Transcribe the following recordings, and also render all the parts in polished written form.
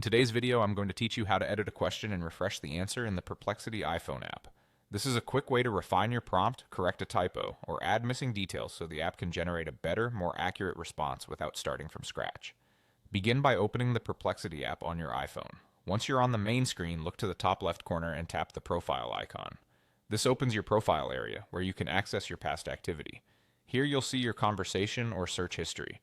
In today's video, I'm going to teach you how to edit a question and refresh the answer in the Perplexity iPhone app. This is a quick way to refine your prompt, correct a typo, or add missing details so the app can generate a better, more accurate response without starting from scratch. Begin by opening the Perplexity app on your iPhone. Once you're on the main screen, look to the top left corner and tap the profile icon. This opens your profile area, where you can access your past activity. Here you'll see your conversation or search history.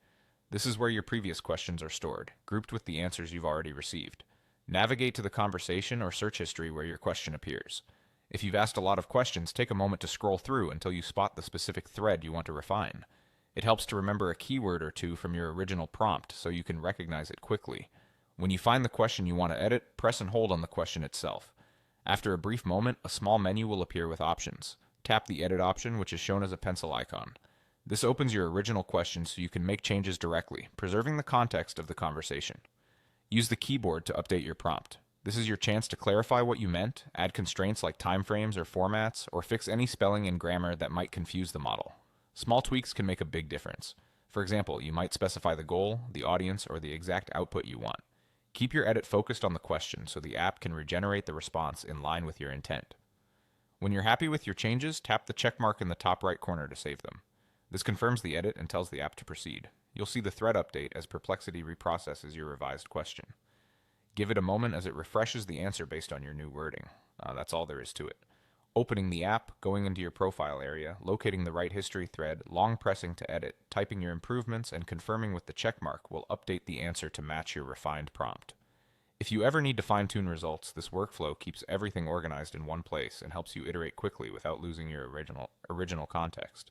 This is where your previous questions are stored, grouped with the answers you've already received. Navigate to the conversation or search history where your question appears. If you've asked a lot of questions, take a moment to scroll through until you spot the specific thread you want to refine. It helps to remember a keyword or two from your original prompt so you can recognize it quickly. When you find the question you want to edit, press and hold on the question itself. After a brief moment, a small menu will appear with options. Tap the edit option, which is shown as a pencil icon. This opens your original question so you can make changes directly, preserving the context of the conversation. Use the keyboard to update your prompt. This is your chance to clarify what you meant, add constraints like timeframes or formats, or fix any spelling and grammar that might confuse the model. Small tweaks can make a big difference. For example, you might specify the goal, the audience, or the exact output you want. Keep your edit focused on the question so the app can regenerate the response in line with your intent. When you're happy with your changes, tap the check mark in the top right corner to save them. This confirms the edit and tells the app to proceed. You'll see the thread update as Perplexity reprocesses your revised question. Give it a moment as it refreshes the answer based on your new wording. That's all there is to it. Opening the app, going into your profile area, locating the right history thread, long pressing to edit, typing your improvements, and confirming with the check mark will update the answer to match your refined prompt. If you ever need to fine-tune results, this workflow keeps everything organized in one place and helps you iterate quickly without losing your original context.